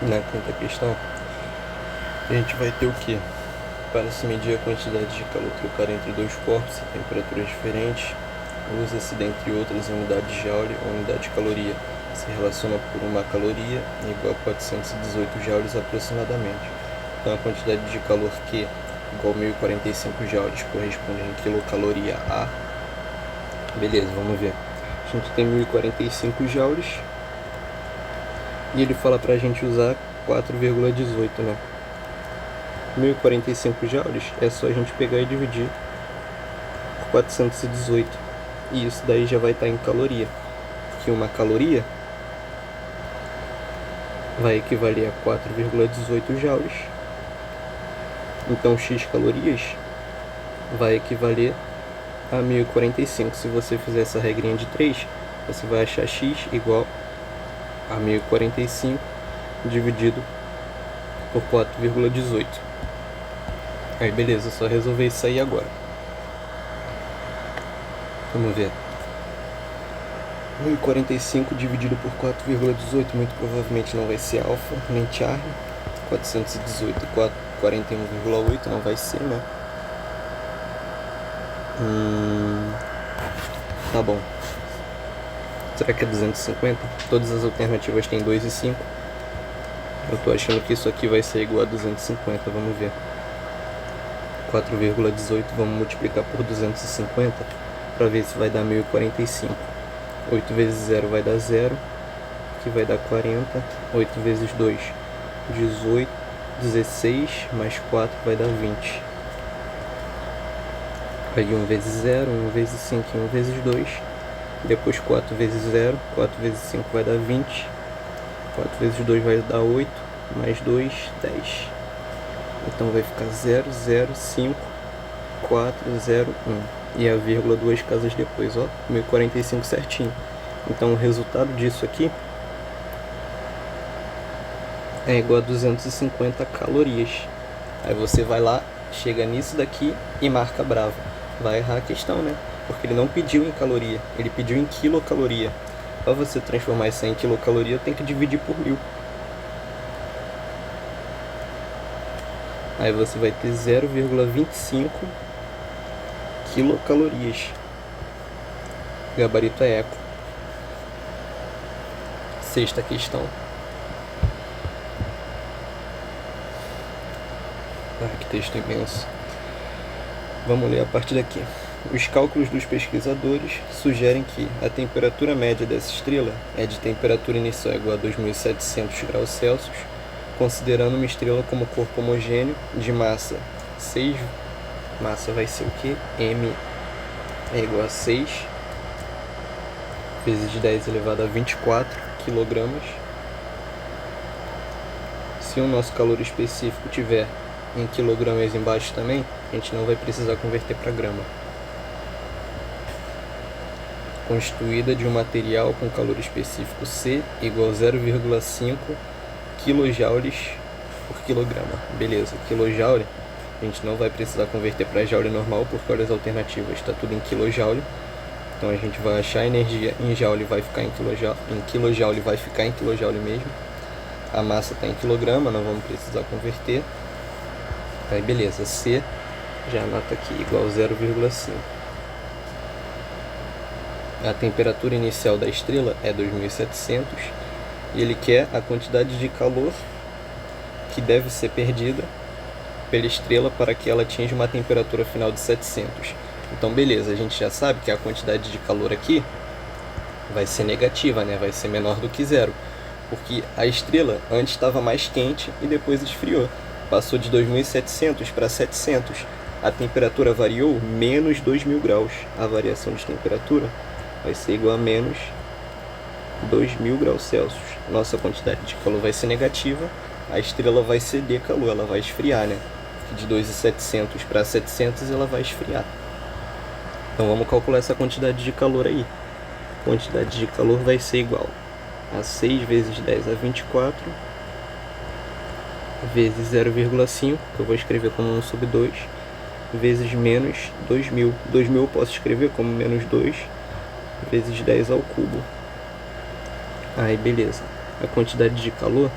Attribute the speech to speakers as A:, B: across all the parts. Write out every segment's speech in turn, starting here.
A: Na quinta questão, a gente vai ter o que? Para se medir a quantidade de calor trocada entre dois corpos em temperaturas diferentes, usa-se, dentre outras, a unidade de Joule ou unidade de caloria. Se relaciona por uma caloria igual a 418 joules aproximadamente. Então, a quantidade de calor Q igual a 1045 joules corresponde em quilocaloria A. Beleza, vamos ver. A gente tem 1045 joules e ele fala pra gente usar 4,18, né? 1045 joules é só a gente pegar e dividir por 418. E isso daí já vai estar em caloria. Que uma caloria vai equivaler a 4,18 joules. Então x calorias vai equivaler a 1045. Se você fizer essa regrinha de 3, você vai achar x igual a 1045 dividido por 4,18. Aí beleza, só resolver isso aí agora. Vamos ver. 1045 dividido por 4,18 muito provavelmente não vai ser alfa, nem Charlie. 418 e 41,8 não vai ser, né? Tá bom. Será que é 250? Todas as alternativas têm 2 e 5. Eu tô achando que isso aqui vai ser igual a 250, vamos ver. 4,18 vamos multiplicar por 250 para ver se vai dar 1045. 8 vezes 0 vai dar 0, que vai dar 40. 8 vezes 2, 18. 16 mais 4 vai dar 20. Aí 1 vezes 0, 1 vezes 5 e 1 vezes 2. Depois 4 vezes 0, 4 vezes 5 vai dar 20. 4 vezes 2 vai dar 8, mais 2, 10. Então vai ficar 0, 0, 5, 4, 0, 1. E a vírgula 2 casas depois, ó, 1045 certinho. Então o resultado disso aqui é igual a 250 calorias. Aí você vai lá, chega nisso daqui e marca bravo. Vai errar a questão, né? Porque ele não pediu em caloria, ele pediu em quilocaloria. Para você transformar isso em quilocaloria, tem que dividir por 1000. Aí você vai ter 0,25 quilocalorias. Gabarito é eco. Sexta questão. Que texto imenso. Vamos ler a partir daqui. Os cálculos dos pesquisadores sugerem que a temperatura média dessa estrela é de temperatura inicial igual a 2700 graus Celsius, considerando uma estrela como corpo homogêneo de massa 6. Massa vai ser o que? M é igual a 6 vezes 10 elevado a 24 quilogramas. Se o nosso calor específico tiver em quilogramas embaixo também, a gente não vai precisar converter para grama. Constituída de um material com calor específico C igual a 0,5 kJ por quilograma. Beleza, kilojoule a gente não vai precisar converter para joule normal, porque olha as alternativas, está tudo em kilojoule. Então a gente vai achar a energia em joule, vai ficar em quilojoule, vai ficar em quilojoule mesmo. A massa está em quilograma, não vamos precisar converter. Aí beleza, C já anota aqui, igual a 0,5. A temperatura inicial da estrela é 2700 e ele quer a quantidade de calor que deve ser perdida pela estrela para que ela atinja uma temperatura final de 700. Então beleza, a gente já sabe que a quantidade de calor aqui vai ser negativa, né? Vai ser menor do que zero, porque a estrela antes estava mais quente e depois esfriou. Passou de 2700 para 700. A temperatura variou menos 2000 graus. A variação de temperatura vai ser igual a menos 2000 graus Celsius. Nossa quantidade de calor vai ser negativa. A estrela vai ceder calor, ela vai esfriar, né? De 2700 para 700 ela vai esfriar. Então vamos calcular essa quantidade de calor aí. A quantidade de calor vai ser igual a 6 vezes 10 a 24 vezes 0,5, que eu vou escrever como 1 sobre 2, vezes menos 2000. 2000 eu posso escrever como menos 2 vezes 10 ao cubo. Aí beleza. a quantidade de calor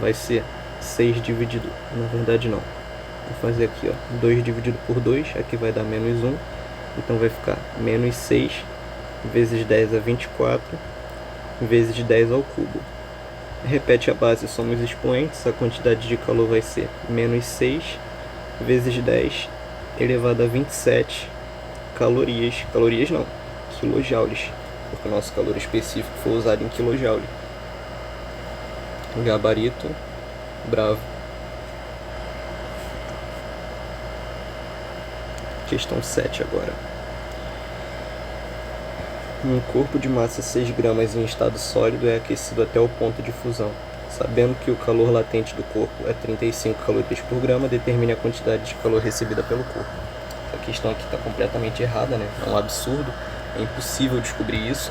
A: vai ser 6 dividido, na verdade não, vou fazer aqui, ó, 2 dividido por 2, aqui vai dar menos 1, então vai ficar menos 6 vezes 10 a 24 vezes 10 ao cubo. Repete a base, somos expoentes, a quantidade de calor vai ser menos 6 vezes 10 elevado a 27 calorias, calorias não, quilojoules, porque o nosso calor específico foi usado em quilojoule. Gabarito, bravo. Questão 7 agora. Um corpo de massa 6 gramas em estado sólido é aquecido até o ponto de fusão. Sabendo que o calor latente do corpo é 35 calorias por grama, determine a quantidade de calor recebida pelo corpo. A questão aqui está completamente errada, né? É um absurdo, é impossível descobrir isso.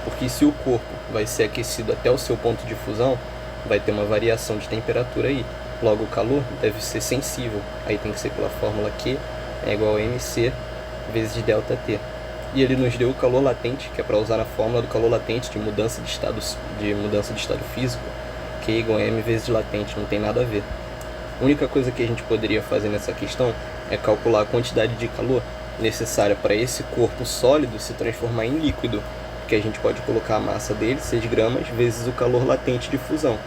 A: Porque se o corpo vai ser aquecido até o seu ponto de fusão, vai ter uma variação de temperatura aí. Logo, o calor deve ser sensível. Aí tem que ser pela fórmula Q é igual a mc vezes ΔT. E ele nos deu o calor latente, que é para usar na fórmula do calor latente de mudança de estado físico, Q igual a m vezes latente, não tem nada a ver. A única coisa que a gente poderia fazer nessa questão é calcular a quantidade de calor necessária para esse corpo sólido se transformar em líquido, que a gente pode colocar a massa dele, 6 gramas, vezes o calor latente de fusão,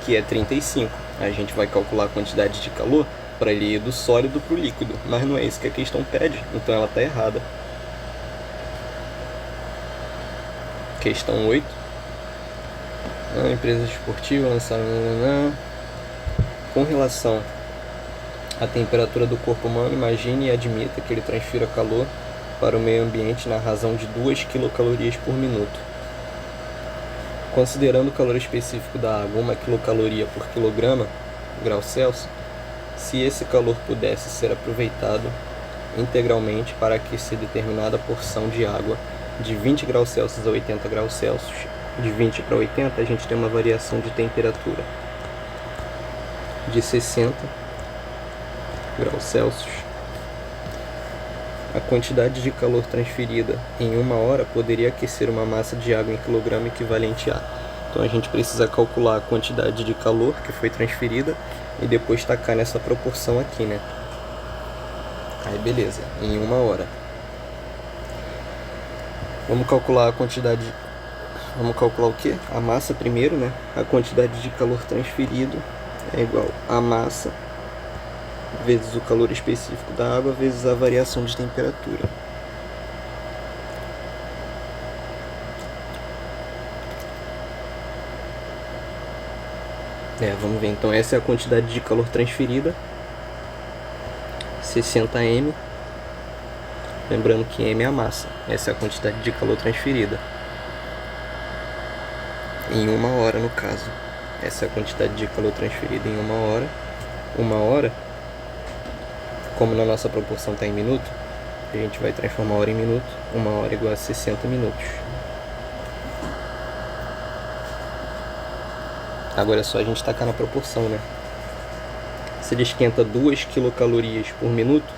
A: que é 35. A gente vai calcular a quantidade de calor para ele ir do sólido para o líquido, mas não é isso que a questão pede, então ela está errada. Questão 8. Empresas esportivas lançaram... Com relação à temperatura do corpo humano, imagine e admita que ele transfira calor para o meio ambiente na razão de 2 quilocalorias por minuto. Considerando o calor específico da água 1 quilocaloria por quilograma, grau Celsius, se esse calor pudesse ser aproveitado integralmente para aquecer determinada porção de água de 20 graus Celsius a 80 graus Celsius, de 20 para 80 a gente tem uma variação de temperatura de 60 graus Celsius. A quantidade de calor transferida em 1 hora poderia aquecer uma massa de água em quilograma equivalente a. Então a gente precisa calcular a quantidade de calor que foi transferida e depois tacar nessa proporção aqui, né? Aí beleza, em 1 hora. Vamos calcular a quantidade. Vamos calcular o que? A massa primeiro, né? A quantidade de calor transferido é igual a massa vezes o calor específico da água vezes a variação de temperatura. Vamos ver, então essa é a quantidade de calor transferida, 60 m. Lembrando que m é a massa, essa é a quantidade de calor transferida em 1 hora no caso. Essa é a quantidade de calor transferida em 1 hora. 1 hora, como na nossa proporção está em minuto, a gente vai transformar hora em minuto. 1 hora igual a 60 minutos. Agora é só a gente tacar na proporção, né? Se ele esquenta 2 quilocalorias por minuto,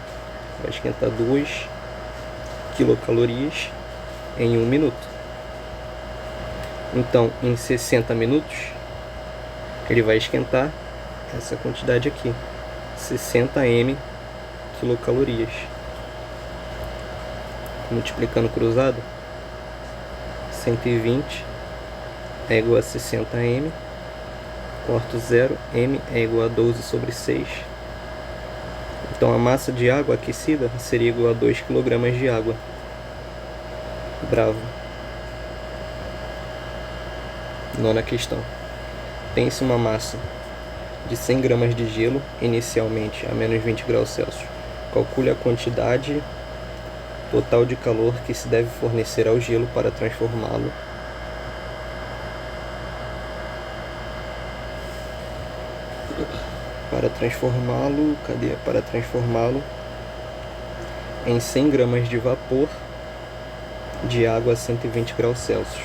A: vai esquentar 2 quilocalorias em 1 minuto. Então, em 60 minutos, ele vai esquentar essa quantidade aqui, 60 m quilocalorias. Multiplicando cruzado, 120 é igual a 60 m, corto 0, m é igual a 12 sobre 6. Então a massa de água aquecida seria igual a 2 kg de água. Bravo. Nona questão. Tem-se uma massa de 100 gramas de gelo, inicialmente a menos 20 graus Celsius. Calcule a quantidade total de calor que se deve fornecer ao gelo para transformá-lo em 100 gramas de vapor de água a 120 graus Celsius.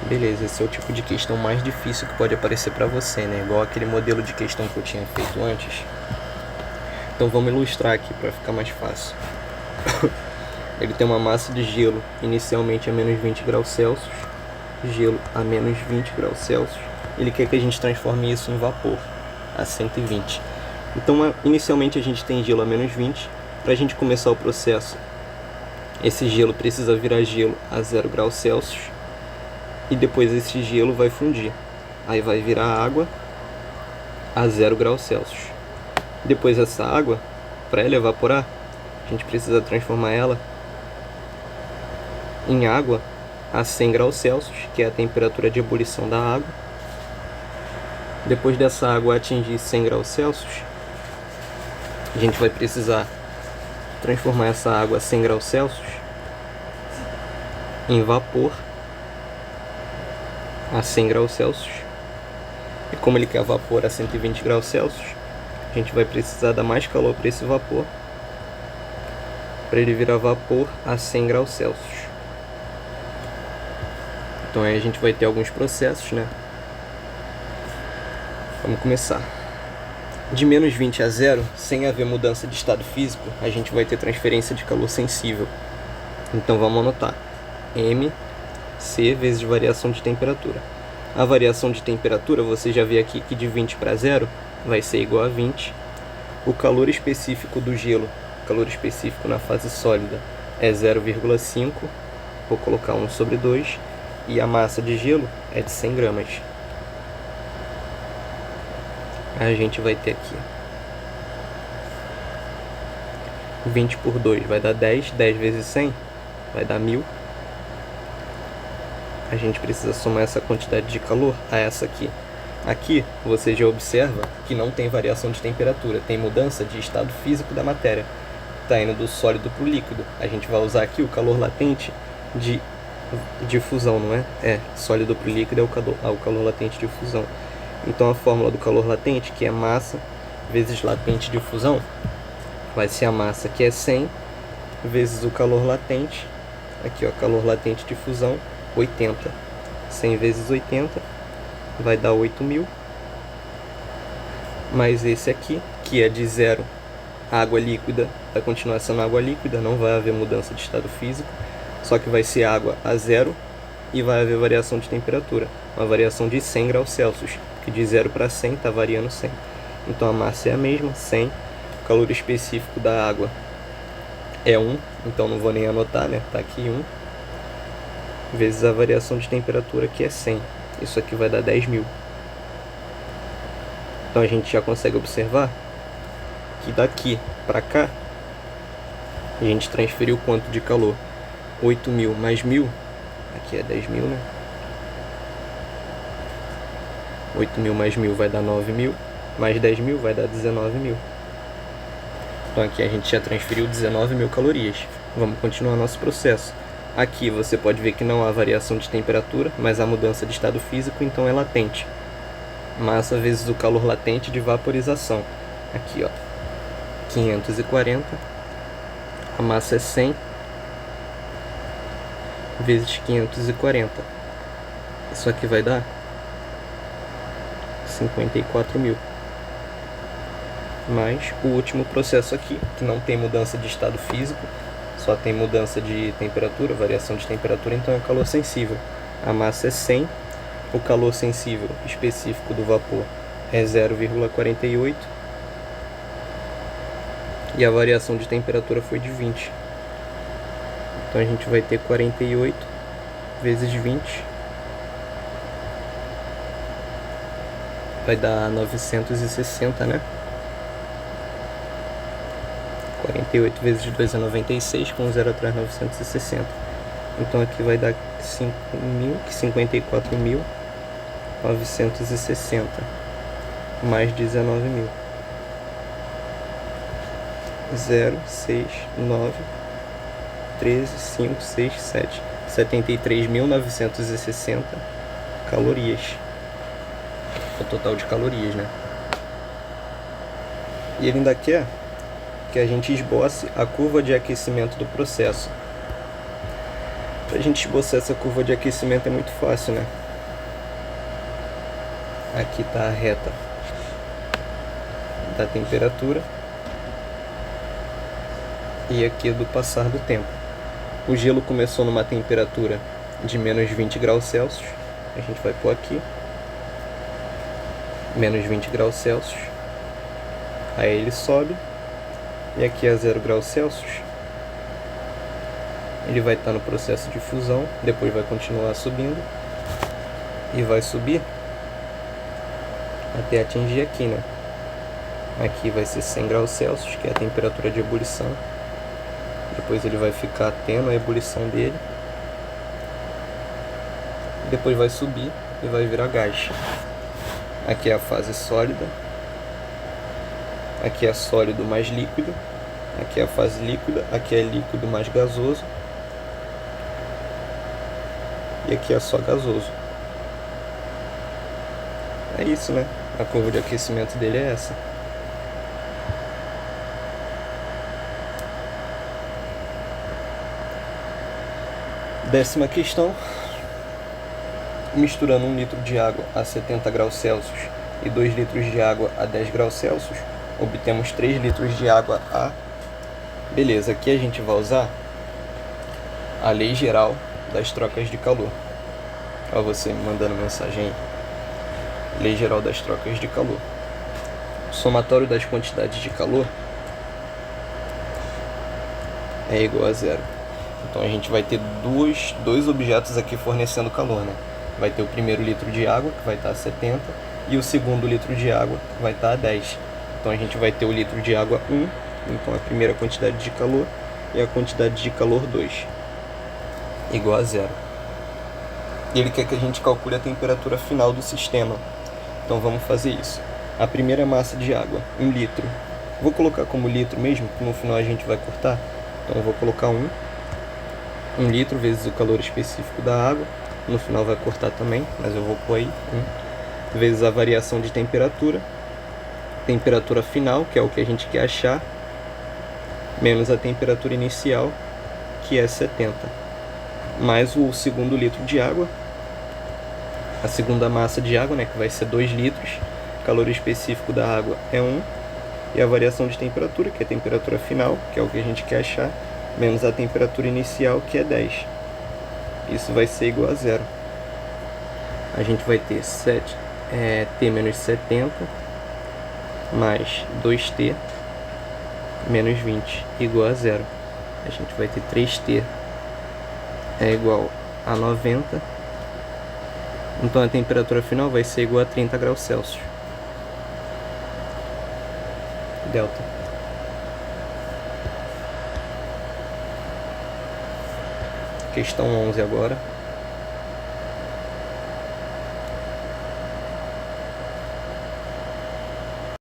A: Beleza, esse é o tipo de questão mais difícil que pode aparecer para você, né? Igual aquele modelo de questão que eu tinha feito antes. Então vamos ilustrar aqui para ficar mais fácil. Ele tem uma massa de gelo inicialmente a menos 20 graus Celsius gelo a menos 20 graus Celsius. Ele quer que a gente transforme isso em vapor a 120. Então, inicialmente a gente tem gelo a menos 20. Para a gente começar o processo, esse gelo precisa virar gelo a 0 graus Celsius. E depois esse gelo vai fundir. Aí vai virar água a 0 graus Celsius. Depois essa água, para ela evaporar, a gente precisa transformar ela em água a 100 graus Celsius, que é a temperatura de ebulição da água. Depois dessa água atingir 100 graus Celsius, a gente vai precisar transformar essa água a 100 graus Celsius em vapor a 100 graus Celsius. E como ele quer vapor a 120 graus Celsius, a gente vai precisar dar mais calor para esse vapor, para ele virar vapor a 100 graus Celsius. Então aí a gente vai ter alguns processos, né? Vamos começar. De menos 20 a 0, sem haver mudança de estado físico, a gente vai ter transferência de calor sensível. Então vamos anotar. MC vezes variação de temperatura. A variação de temperatura, você já vê aqui que de 20 para 0 vai ser igual a 20. O calor específico do gelo, calor específico na fase sólida, é 0,5. Vou colocar 1 sobre 2. E a massa de gelo é de 100 gramas. A gente vai ter aqui 20 por 2 vai dar 10. 10 vezes 100 vai dar 1000. A gente precisa somar essa quantidade de calor a essa aqui. Aqui você já observa que não tem variação de temperatura, tem mudança de estado físico da matéria. Está indo do sólido para o líquido. A gente vai usar aqui o calor latente de fusão, não é? Sólido para o líquido é o calor latente de fusão. Então a fórmula do calor latente, que é massa vezes latente de fusão, vai ser a massa, que é 100, vezes o calor latente, aqui ó, calor latente de fusão, 80. 100 vezes 80 vai dar 8.000, mais esse aqui, que é de 0, água líquida, vai continuar sendo água líquida, não vai haver mudança de estado físico, só que vai ser água a 0 e vai haver variação de temperatura, uma variação de 100 graus Celsius, que de 0 para 100 está variando 100. Então a massa é a mesma, 100, o calor específico da água é 1, então não vou nem anotar, né? Tá aqui 1, vezes a variação de temperatura, que é 100. Isso aqui vai dar 10.000. Então a gente já consegue observar que daqui para cá a gente transferiu quanto de calor? 8.000 mais 1.000, aqui é 10.000, né? 8.000 mais 1.000 vai dar 9.000, mais 10.000 vai dar 19.000. Então aqui a gente já transferiu 19.000 calorias. Vamos continuar nosso processo. Aqui você pode ver que não há variação de temperatura, mas há mudança de estado físico, então é latente. Massa vezes o calor latente de vaporização. Aqui ó, 540, a massa é 100, vezes 540. Isso aqui vai dar 54.000. Mais o último processo aqui, que não tem mudança de estado físico, só tem mudança de temperatura, variação de temperatura, então é calor sensível. A massa é 100, o calor sensível específico do vapor é 0,48 e a variação de temperatura foi de 20. Então a gente vai ter 48 vezes 20, vai dar 960, né? 48 vezes 2 é 96, com 0 atrás 960. Então aqui vai dar 54.960 mais 19.000. 0, 6, 9, 13, 5, 6, 7. 73.960 calorias. O total de calorias, né? E ele ainda quer que a gente esboce a curva de aquecimento do processo. Para a gente esboçar essa curva de aquecimento é muito fácil, né? Aqui está a reta da temperatura e aqui é do passar do tempo. O gelo começou numa temperatura de menos 20 graus Celsius. A gente vai pôr aqui. Menos 20 graus Celsius. Aí ele sobe. E aqui a 0 graus Celsius. Ele vai estar no processo de fusão. Depois vai continuar subindo. E vai subir até atingir aqui, né? Aqui vai ser 100 graus Celsius, que é a temperatura de ebulição. Depois ele vai ficar tendo a ebulição dele. Depois vai subir e vai virar gás. Aqui é a fase sólida. Aqui é sólido mais líquido. Aqui é a fase líquida. Aqui é líquido mais gasoso. E aqui é só gasoso. É isso, né? A curva de aquecimento dele é essa. Décima questão. Misturando 1 litro de água a 70 graus Celsius e 2 litros de água a 10 graus Celsius, obtemos 3 litros de água a... Beleza, aqui a gente vai usar a lei geral das trocas de calor. Olha você me mandando mensagem aí. Lei geral das trocas de calor. O somatório das quantidades de calor é igual a zero. Então a gente vai ter dois objetos aqui fornecendo calor, né? Vai ter o primeiro litro de água, que vai estar a 70, e o segundo litro de água, que vai estar a 10. Então a gente vai ter o litro de água 1, então a primeira quantidade de calor, e a quantidade de calor 2, igual a zero. E ele quer que a gente calcule a temperatura final do sistema. Então vamos fazer isso. A primeira massa de água, 1 litro. Vou colocar como litro mesmo, que no final a gente vai cortar. Então eu vou colocar 1 litro vezes o calor específico da água. No final vai cortar também, mas eu vou pôr aí 1 vezes a variação de temperatura. Temperatura final, que é o que a gente quer achar, menos a temperatura inicial, que é 70. Mais o segundo litro de água. A segunda massa de água, né, que vai ser 2 litros. O calor específico da água é 1. E a variação de temperatura, que é a temperatura final, que é o que a gente quer achar, menos a temperatura inicial, que é 10. Isso vai ser igual a zero. A gente vai ter T menos 70 mais 2T menos 20 igual a zero. A gente vai ter 3T é igual a 90. Então a temperatura final vai ser igual a 30 graus Celsius. Delta. Questão 11 agora.